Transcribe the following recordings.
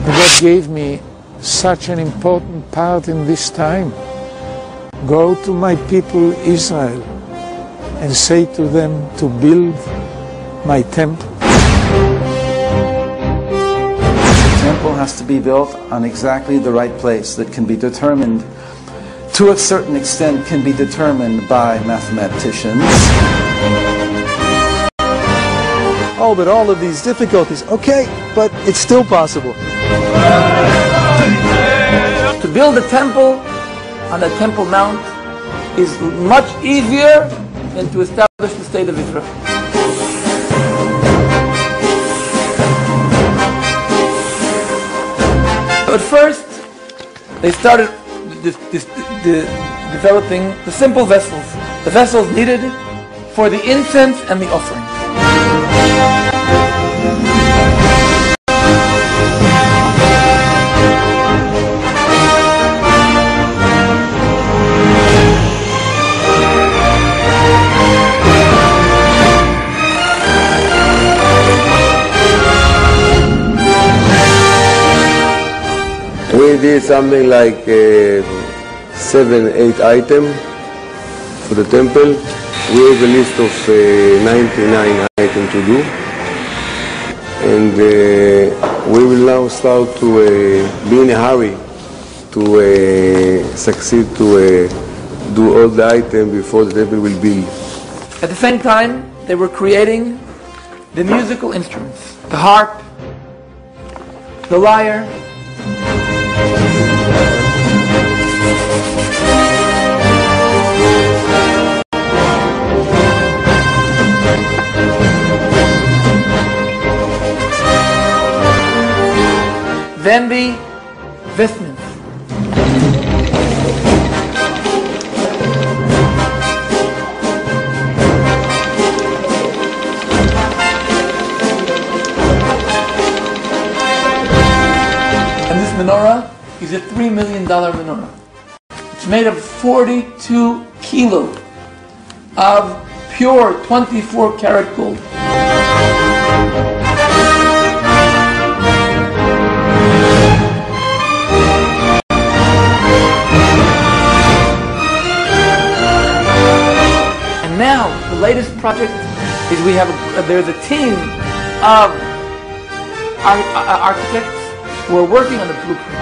God gave me such an important part in this time. Go to my people Israel and say to them to build my temple. The temple has to be built on exactly the right place that can be determined, to a certain extent, can be determined by mathematicians. Oh, but all of these difficulties, okay, but it's still possible. To build a temple on the Temple Mount is much easier than to establish the state of Israel. At first, they started developing the simple vessels, the vessels needed for the incense and the offering. We did something like 7-8 items for the temple. We have a list of 99 items to do, and we will now start to be in a hurry to succeed to do all the items before the temple will build. At the same time, they were creating the musical instruments, the harp, the lyre, then the vestments. And this menorah is a $3 million menorah. It's made of 42 kilos of pure 24 karat gold. Now, the latest project is there's a team of architects who are working on the blueprint.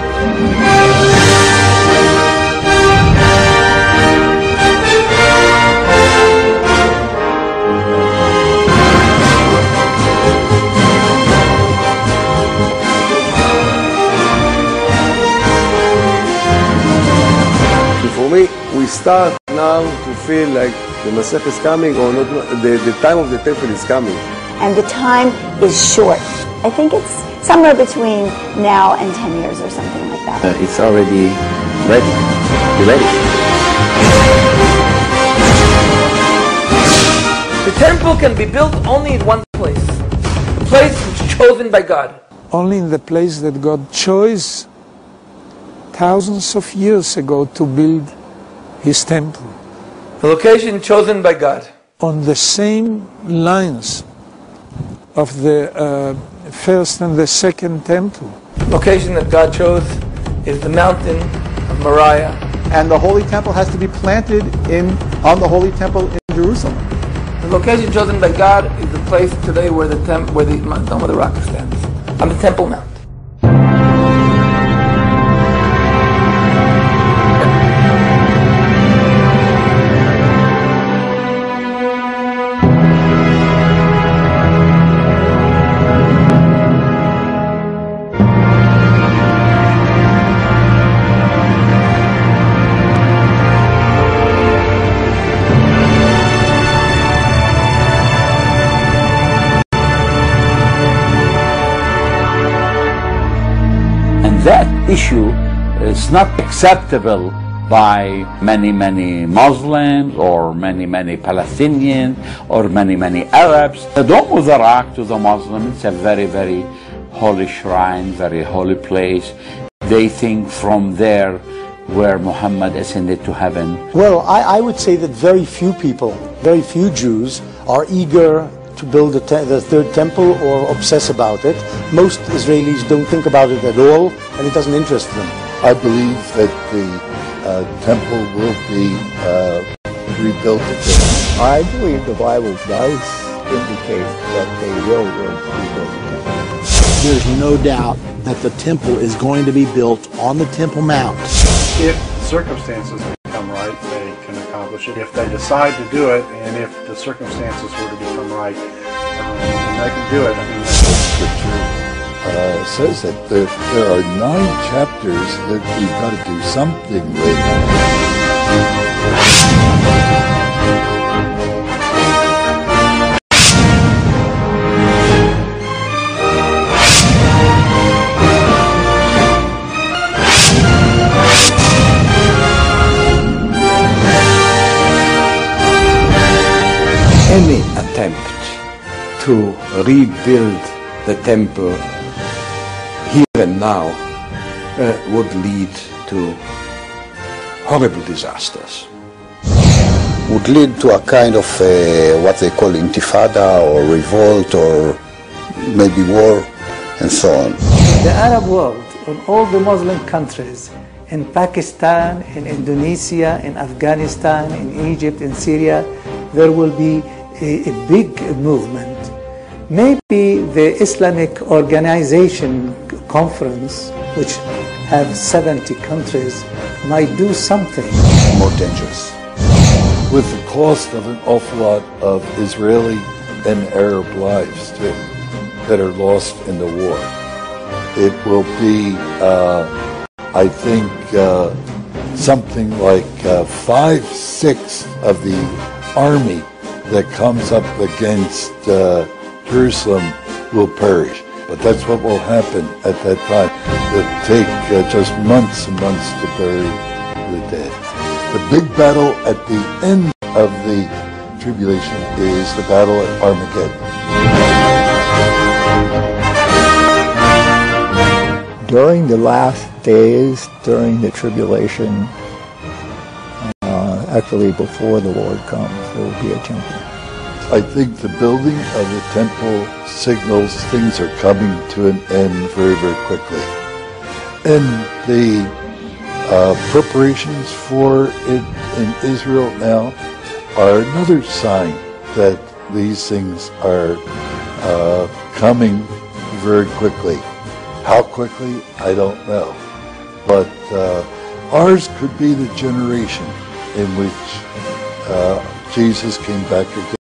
For me, we start now to feel like the Masech is coming, or not. The time of the temple is coming. And the time is short. I think it's somewhere between now and 10 years or something like that. It's already ready. You're ready. The temple can be built only in one place. The place which is chosen by God. Only in the place that God chose thousands of years ago to build His temple. The location chosen by God. On the same lines of the first and the second temple. The location that God chose is the mountain of Moriah. And the Holy Temple has to be planted on the Holy Temple in Jerusalem. The location chosen by God is the place today where the Dome of the Rock stands, on the Temple Mount. That issue is not acceptable by many Muslims or many Palestinians or many Arabs. The Dome of the Rock to the Muslims, it's a very holy shrine, very holy place. They think from there where Muhammad ascended to heaven. Well, I would say that very few people, very few Jews are eager to build the third temple or obsess about it. Most Israelis don't think about it at all, and it doesn't interest them. I believe that the temple will be rebuilt again. I believe the Bible does indicate that they will rebuild the temple. There's no doubt that the temple is going to be built on the Temple Mount. If circumstances become right, they can accomplish it. If they decide to do it, and if the circumstances were to become right, they can do it. I mean, Scripture says that there are 9 chapters that we've got to do something with. Any attempt to rebuild the temple here and now would lead to horrible disasters. Would lead to a kind of what they call intifada or revolt or maybe war and so on. In the Arab world, in all the Muslim countries, in Pakistan, in Indonesia, in Afghanistan, in Egypt, in Syria, there will be a big movement. Maybe the Islamic Organization Conference, which have 70 countries, might do something. More dangerous. With the cost of an awful lot of Israeli and Arab lives too, that are lost in the war. It will be, I think, something like 5/6 of the army that comes up against Jerusalem will perish. But that's what will happen at that time. It'll take just months and months to bury the dead. The big battle at the end of the tribulation is the battle at Armageddon. During the last days, during the tribulation, actually before the Lord comes, there will be a temple. I think the building of the temple signals things are coming to an end very, very quickly. And the preparations for it in Israel now are another sign that these things are coming very quickly. How quickly, I don't know. But ours could be the generation in which Jesus came back again.